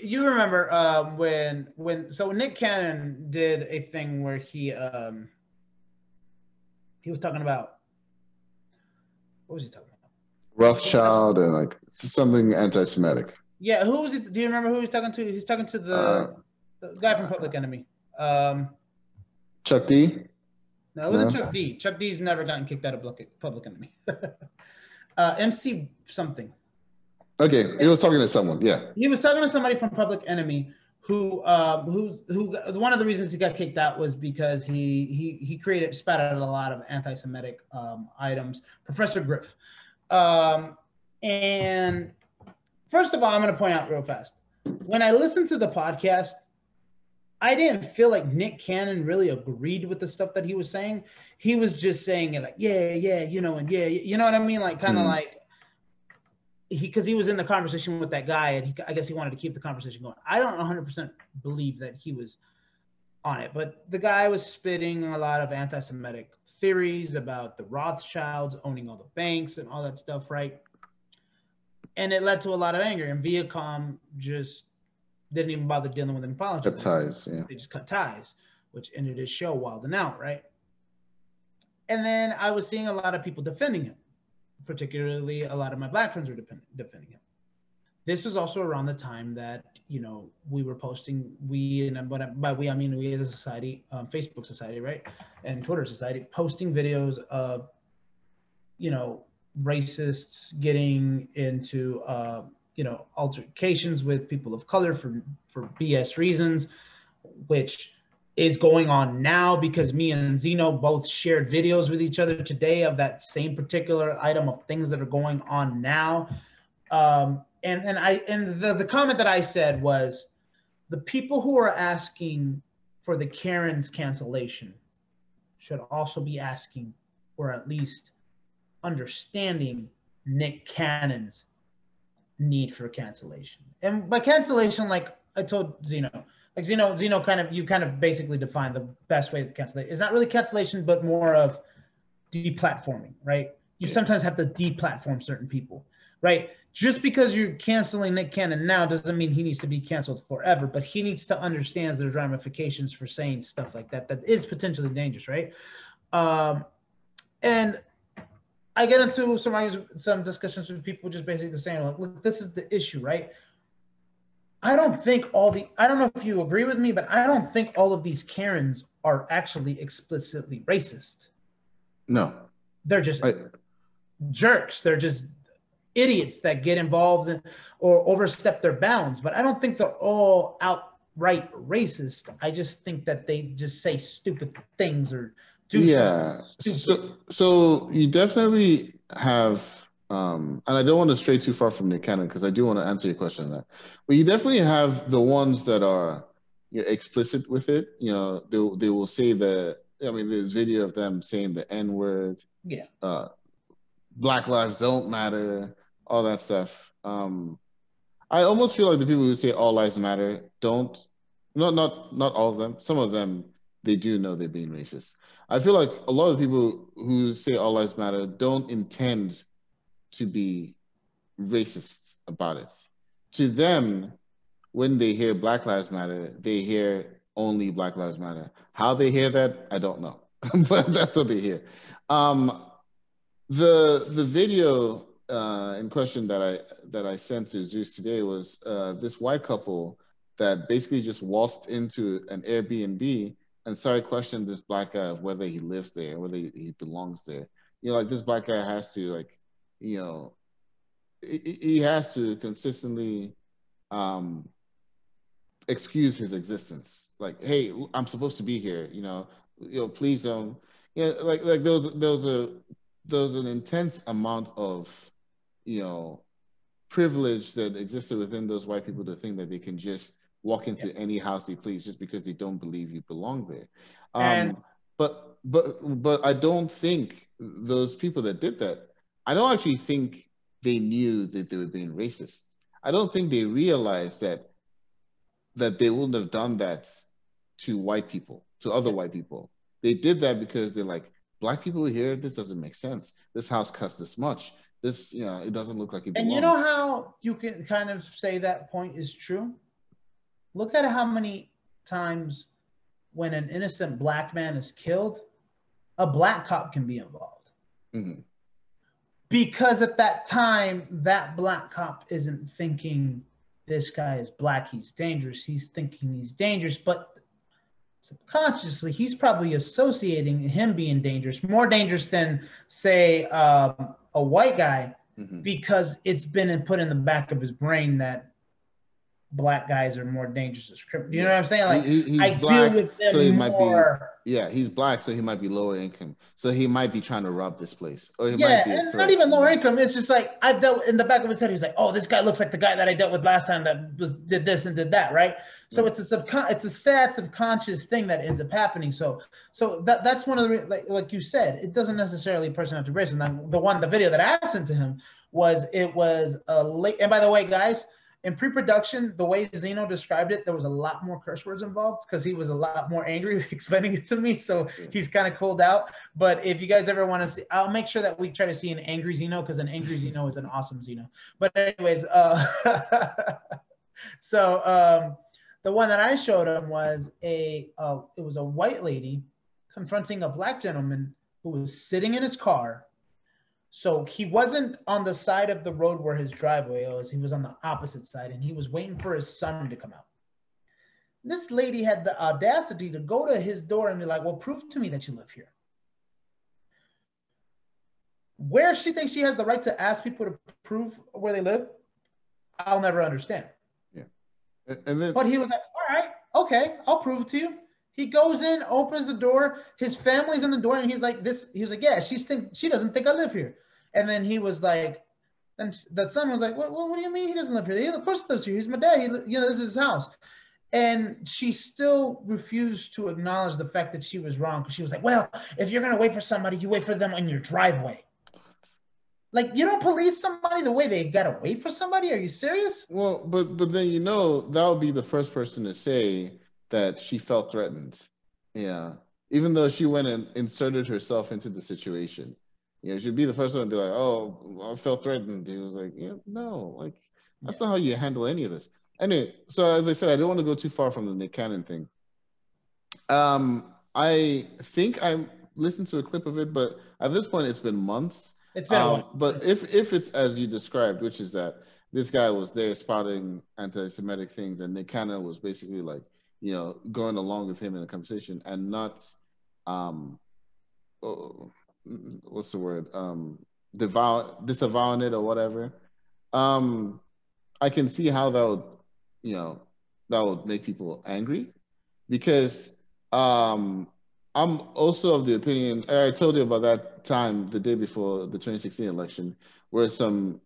you remember when so Nick Cannon did a thing where he was talking about, what was he talking about? Rothschild and like something anti-Semitic. Yeah, who was it? Do you remember who he's talking to? He's talking to the guy from Public Enemy. Chuck D? No, it wasn't Chuck D. Chuck D's never gotten kicked out of Public Enemy. MC something. Okay, he was talking to someone. Yeah, he was talking to somebody from Public Enemy who one of the reasons he got kicked out was because he spat out a lot of anti-Semitic items. Professor Griff. And first of all, I'm going to point out real fast. When I listened to the podcast, I didn't feel like Nick Cannon really agreed with the stuff that he was saying. He was just saying it like, yeah, you know, and yeah, you know what I mean? Like kind of like, because he was in the conversation with that guy, and I guess he wanted to keep the conversation going. I don't 100% believe that he was on it, but the guy was spitting a lot of anti-Semitic theories about the Rothschilds owning all the banks and all that stuff, right? And it led to a lot of anger, and Viacom just didn't even bother dealing with him. Cut ties, yeah. They just cut ties, which ended his show Wild and Out, right? And then I was seeing a lot of people defending him. Particularly, a lot of my Black friends were defending him. This was also around the time that, you know, we were posting, by we, I mean we as a society, Facebook society, right? And Twitter society, posting videos of, you know, racists getting into, you know, altercations with people of color for BS reasons, which is going on now because me and Zino both shared videos with each other today of that same particular item of things that are going on now. And the comment that I said was, the people who are asking for the Karen's cancellation should also be asking, or at least understanding, Nick Cannon's need for cancellation. And by cancellation, like I told Zino, like Zino kind of basically defined the best way to cancel it. It's not really cancellation, but more of deplatforming, right? You sometimes have to deplatform certain people, right? Just because you're canceling Nick Cannon now doesn't mean he needs to be canceled forever, but he needs to understand there's ramifications for saying stuff like that is potentially dangerous, right? And I get into some discussions with people just basically saying, like, look, this is the issue, right? I don't know if you agree with me, but I don't think all of these Karens are actually explicitly racist. No. They're just jerks. They're just idiots that get involved in or overstep their bounds. But I don't think they're all outright racist. I just think that they just say stupid things or do something stupid. So you definitely have... and I don't want to stray too far from Nick Cannon because I do want to answer your question on that. But you definitely have the ones that are explicit with it. You know, they will say there's video of them saying the N-word. Yeah. Black lives don't matter, all that stuff. I almost feel like the people who say all lives matter don't. Not all of them. Some of them, they do know they're being racist. I feel like a lot of the people who say all lives matter don't intend to be racist about it. To them, when they hear Black Lives Matter, they hear only Black Lives Matter. How they hear that, I don't know, but that's what they hear. The video in question that I sent to Zeus today was this white couple that basically just waltzed into an Airbnb and started questioning this Black guy of whether he lives there, whether he belongs there. You know, like this Black guy has to, like, you know, he has to consistently excuse his existence. Like, hey, I'm supposed to be here. You know, please don't. Like there was an intense amount of, privilege that existed within those white people to think that they can just walk into any house they please just because they don't believe you belong there. But I don't think those people that did that, I don't actually think they knew that they were being racist. I don't think they realized that they wouldn't have done that to white people, to other white people. They did that because they're like, Black people here, this doesn't make sense. This house costs this much. This, it doesn't look like it belongs. And you know how you can kind of say that point is true? look at how many times when an innocent black man is killed, a black cop can be involved. Mm-hmm. Because at that time, that black cop isn't thinking this guy is black, he's dangerous. He's thinking he's dangerous, but subconsciously, he's probably associating him being dangerous, more dangerous than, say, a white guy, because it's been put in the back of his brain that black guys are more dangerous as criminals. You know what I'm saying? Like, he's black, deal with them so he more. might be, he's black, so he might be lower income. So he might be trying to rob this place. Or he might be a and threat. not even lower income. It's just like, I've dealt in the back of his head. He's like, oh, this guy looks like the guy that I dealt with last time that did this and did that, right? So it's a sad subconscious thing that ends up happening. So that's one of the, like you said, it doesn't necessarily personality race. And the video that I sent to him was a late. And by the way, guys, in pre-production, the way Zino described it, there was a lot more curse words involved because he was a lot more angry explaining it to me. So he's kind of cooled out. But if you guys ever want to see, I'll make sure that we try to see an angry Zino, because an angry Zino is an awesome Zino. But anyways, so the one that I showed him was it was a white lady confronting a black gentleman who was sitting in his car. So he wasn't on the side of the road where his driveway was. He was on the opposite side, and he was waiting for his son to come out. This lady had the audacity to go to his door and be like, well, prove to me that you live here. Where she thinks she has the right to ask people to prove where they live, I'll never understand. Yeah. And then, but he was like, all right, okay, I'll prove it to you. He goes in, opens the door. His family's in the door, and he's like, He was like, yeah, she doesn't think I live here. And then he was like, and that son was like, what do you mean he doesn't live here? He, of course he lives here. He's my dad. This is his house. And she still refused to acknowledge the fact that she was wrong, because she was like, well, if you're gonna wait for somebody, you wait for them in your driveway. Like, you don't police somebody the way they gotta wait for somebody. Are you serious? Well, but then that would be the first person to say that she felt threatened. Yeah. Even though she went and inserted herself into the situation. She'd be the first one to be like, oh, I felt threatened. He was like, yeah, no, like, that's not how you handle any of this. Anyway, so as I said, I don't want to go too far from the Nick Cannon thing. I think I listened to a clip of it, but at this point, it's been months. It's been a while. But if it's as you described, which is that this guy was there spouting anti-Semitic things, and Nick Cannon was basically like, going along with him in the conversation and not, what's the word? Disavowing it or whatever. I can see how that would make people angry, because I'm also of the opinion, I told you about that time the day before the 2016 election, where some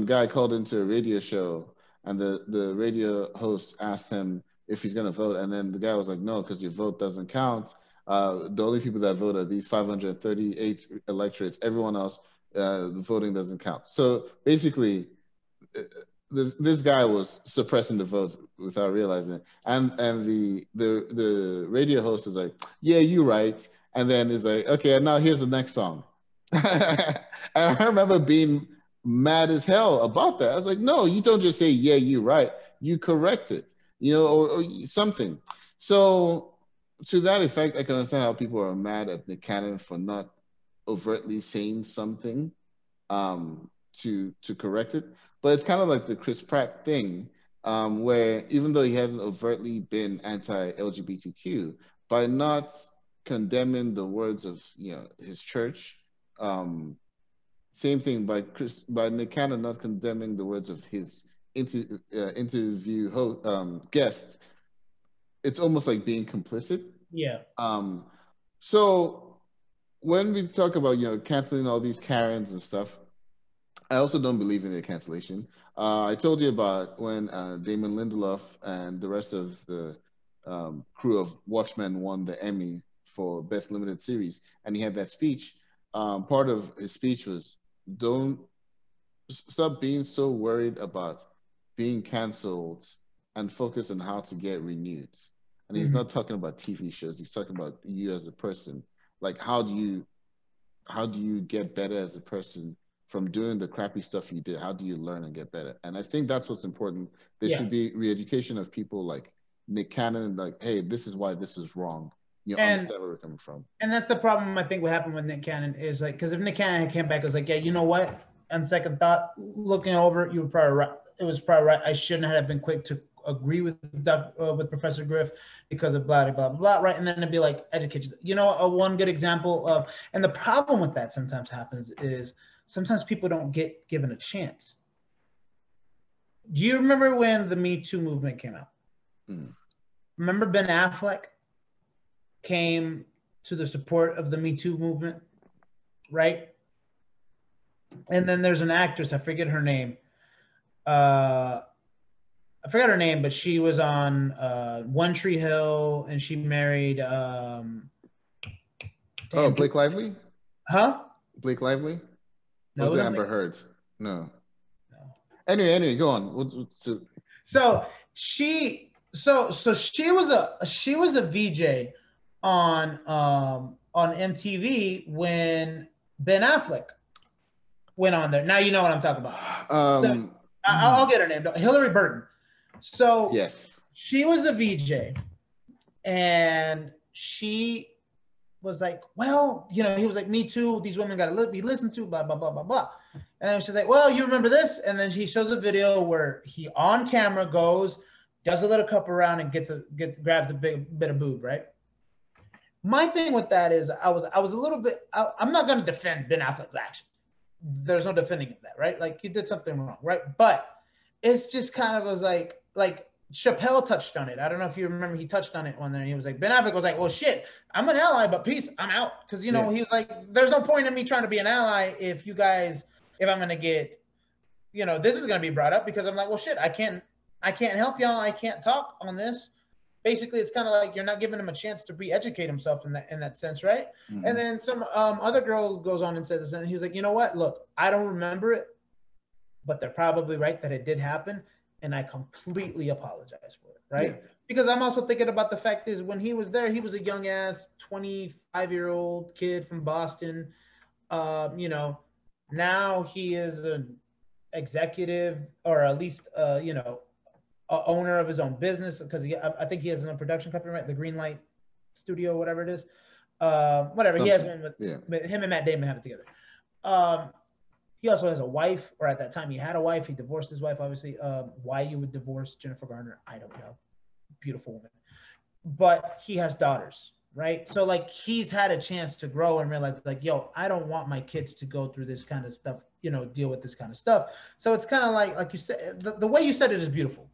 guy called into a radio show, and the radio host asked him if he's going to vote, and then the guy was like, no, because your vote doesn't count. The only people that vote are these 538 electorates. Everyone else, the voting doesn't count. So basically, this guy was suppressing the votes without realizing it. And the radio host is like, yeah, you're right. And then it's like, okay, and now here's the next song. And I remember being mad as hell about that. I was like, no, you don't just say, yeah, you're right. You correct it, or something. So to that effect, I can understand how people are mad at Nick Cannon for not overtly saying something to correct it. But it's kind of like the Chris Pratt thing, where even though he hasn't overtly been anti-LGBTQ, by not condemning the words of his church, same thing by Nick Cannon not condemning the words of his interview guest, it's almost like being complicit. Yeah. So when we talk about canceling all these Karens and stuff, I also don't believe in the cancellation. I told you about when Damon Lindelof and the rest of the crew of Watchmen won the Emmy for Best Limited Series, and he had that speech. Part of his speech was, don't stop being so worried about being canceled and focus on how to get renewed. And he's not talking about TV shows. He's talking about you as a person. Like, how do you get better as a person from doing the crappy stuff you did? How do you learn and get better? And I think that's what's important. There should be re-education of people, like Nick Cannon, like, hey, this is why this is wrong. You know, And understand where we're coming from. and that's the problem I think what happened with Nick Cannon is like, because if Nick Cannon came back, it was like, yeah, you know what? On second thought, looking over it, you were probably right. It was probably right. I shouldn't have been quick to agree with with Professor Griff because of blah blah blah blah. Right, and then it'd be like educate you. You know, one good example of, and the problem with that sometimes happens is sometimes people don't get given a chance. Do you remember when the Me Too movement came out? Remember Ben Affleck came to the support of the Me Too movement, right? And then there's an actress, I forget her name. I forgot her name, but she was on One Tree Hill, and she married. Blake Lively? Huh? Blake Lively? No, was it Amber Heard? No. Anyway, go on. So she was a VJ on MTV when Ben Affleck went on there. Now you know what I'm talking about. I'll get her name. Hillary Burton. So yes, she was a VJ, and she was like, well, you know, he was like, me too. These women got to be listened to, blah, blah, blah, blah, blah. And then she's like, well, you remember this? And then she shows a video where he on camera goes, does a little cup around and grabs a big bit of boob, right? My thing with that is I was a little bit, I'm not going to defend Ben Affleck's action. There's no defending that, right? Like, you did something wrong, right? But it's just kind of was like Chappelle touched on it. I don't know if you remember, he touched on it one day. He was like, Ben Affleck was like, well, shit, I'm an ally, but peace, I'm out. Because, you know, he was like, there's no point in me trying to be an ally if I'm going to get, you know, this is going to be brought up, because I'm like, well, shit, I can't help y'all. I can't talk on this. Basically, it's kind of like you're not giving him a chance to re-educate himself in that sense, right? Mm-hmm. And then some other girl goes on and says this, and he was like, you know what? Look, I don't remember it, but they're probably right that it did happen, and I completely apologize for it, right? Yeah. Because I'm also thinking about the fact is when he was there, he was a young ass 25-year-old kid from Boston. You know, now he is an executive, or at least you know, owner of his own business, because I think he has his own production company, right? The Greenlight Studio, whatever it is. Whatever. Something. He has one with him and Matt Damon have it together. He also has a wife, or at that time he had a wife. He divorced his wife, obviously. Why you would divorce Jennifer Garner, I don't know. Beautiful woman. But he has daughters, right? So like he's had a chance to grow and realize like, yo, I don't want my kids to go through this kind of stuff, you know, deal with this kind of stuff. So it's kind of like you said, the way you said it is beautiful.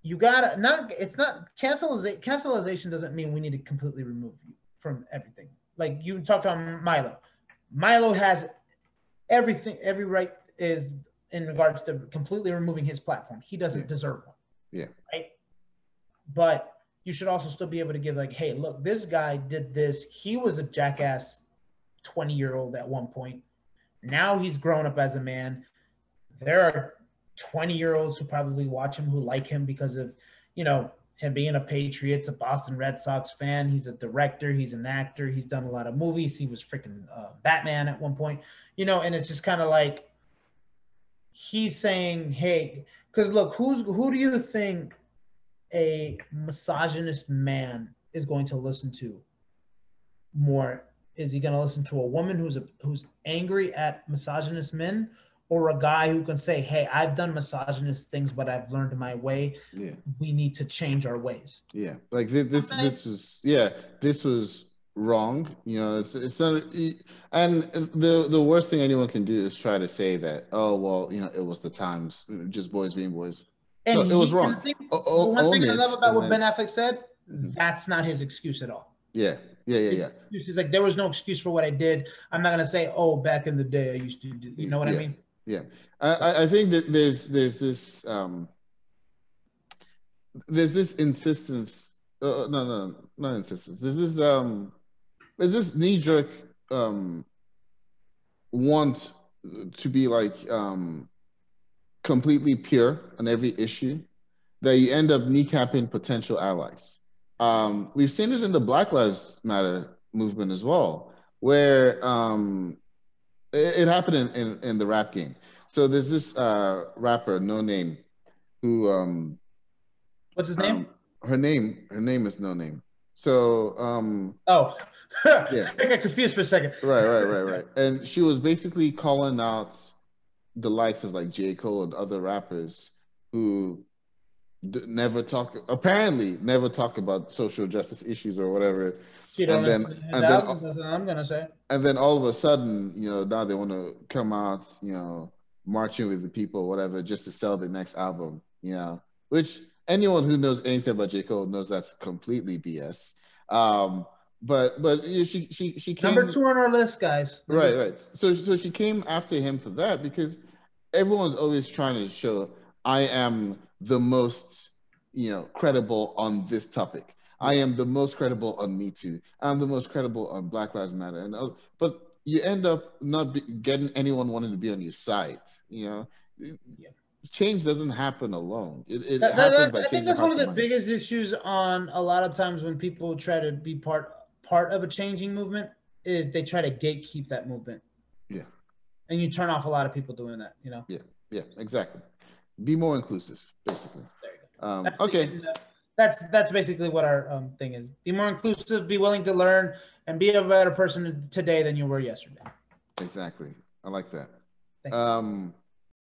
You gotta it's not cancellation doesn't mean we need to completely remove you from everything. Like you talked on Milo. Milo has everything, every right is in regards to completely removing his platform. He doesn't deserve one. Yeah. Right. But you should also still be able to give like, hey, look, this guy did this. He was a jackass 20-year-old at one point. Now he's grown up as a man. There are 20-year-olds who probably watch him, who like him because of, you know, him being a Patriots, a Boston Red Sox fan. He's a director. He's an actor. He's done a lot of movies. He was freaking Batman at one point, you know, and it's just kind of like he's saying, hey, because look, who do you think a misogynist man is going to listen to more? Is he going to listen to a woman who's angry at misogynist men, or a guy who can say, hey, I've done misogynist things, but I've learned my way. Yeah. We need to change our ways. Yeah. Like this was wrong. You know, it's not, and the worst thing anyone can do is try to say that, oh, well, you know, it was the times, just boys being boys. And no, it was wrong. The one thing I love about what Ben Affleck said, that's not his excuse at all. Yeah. His excuse is like, there was no excuse for what I did. I'm not going to say, oh, back in the day I used to do, you know what I mean? Yeah, I think that there's this insistence. No, not insistence. There's this knee-jerk want to be like completely pure on every issue, that you end up kneecapping potential allies. We've seen it in the Black Lives Matter movement as well, where it happened in the rap game. So there's this rapper, No Name, who what's his name? Her name is No Name. So Oh, yeah, I got confused for a second. right. And she was basically calling out the likes of like J. Cole and other rappers who apparently never talk about social justice issues or whatever. She don't And then listen to his and then albums. That's what I'm gonna say. and then all of a sudden, now they want to come out, marching with the people, whatever, just to sell the next album, which anyone who knows anything about J. Cole knows that's completely BS. But she Number came 2 on our list, guys. Number 2. right. So she came after him for that because everyone's always trying to show I am the most, credible on this topic. I am the most credible on Me Too. I'm the most credible on Black Lives Matter, but you end up not getting anyone wanting to be on your side. Change doesn't happen alone. It happens by I think changing that's one hearts of and the biggest minds. issues on a lot of times when people try to be part of a changing movement is they try to gatekeep that movement. Yeah. And you turn off a lot of people doing that, Yeah, exactly. Be more inclusive, basically. There you go. Okay. That's basically what our thing is. Be more inclusive, be willing to learn, and be a better person today than you were yesterday. Exactly. I like that. Thank you.